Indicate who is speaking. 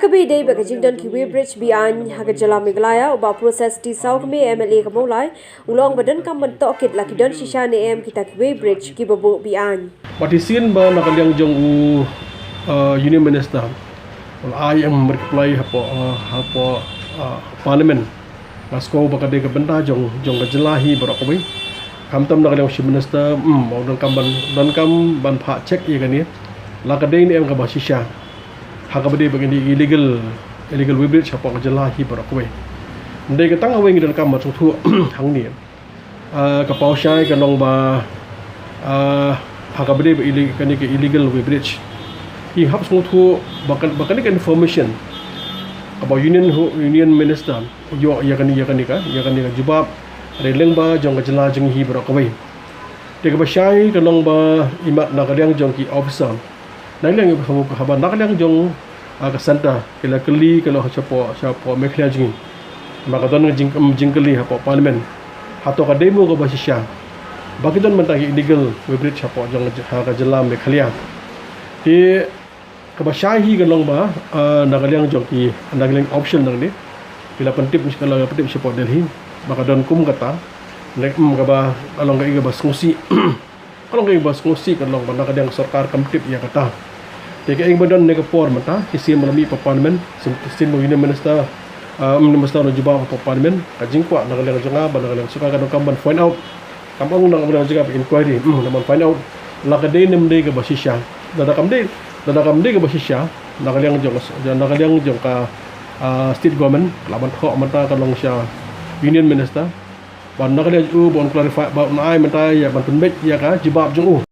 Speaker 1: Lakabi day Bakajingdon Kiwi Bridge Bian Hagajala Miglaya uba process ti South me MLA Kamolai ulong badan kam mentokit lakidon shisha ne em kita Kiwi Bridge kibabo Bian.
Speaker 2: Partisin ba nakaliang jong Union Minister ay ang reply hapo parliament Masko bakade ka benda jong kajelahi barakowi kamtam nakaliang si minister dan kam ban pha check ye kani lakade ni em ka ba shisha hakabade bagini illegal wibrit hapo kajelahi barakowi ndai ka tang aweng dan kam tu hang ni ka pau shai ka long ba hakabade illegal wibrit he helps me to bakan information about union minister yo ya kan ka jubab releng ba jong kajela jeng hi barakowi te ka ba shai ka long ba imat nakaliang jong ki officer nailang haban nakaliang jong ka santa kila keli kalau siapa meklia jing maka don jingkeli hapo parliament hato ka demo ka basisya bagi don mentagi illegal wibrit siapa jong ka jelam meklia ti ka basyahi ka long ba nakaliang jong ki nakaliang option nang ni kila pentip kalau pentip siapa Delhi maka don kum kata nek ka ba along ka iga bas ngusi kalau ka iga bas ngusi ka long ba nakaliang sarkar kamtip ya kata Teka ing badan negapor mata kisi malami pa parliament sin mo union minister minister no juba pa parliament kajing kwa nagalang jonga ba nagalang suka kadang kamban find out kampong nang juga inquiry naman find out lakade nemde ka basisya dada kamde ka basisya nagalang jong ka state government laban kho mata kalong siya union minister ban nagalang bon clarify ba ai mata ya ban tunbek ya ka jibab jong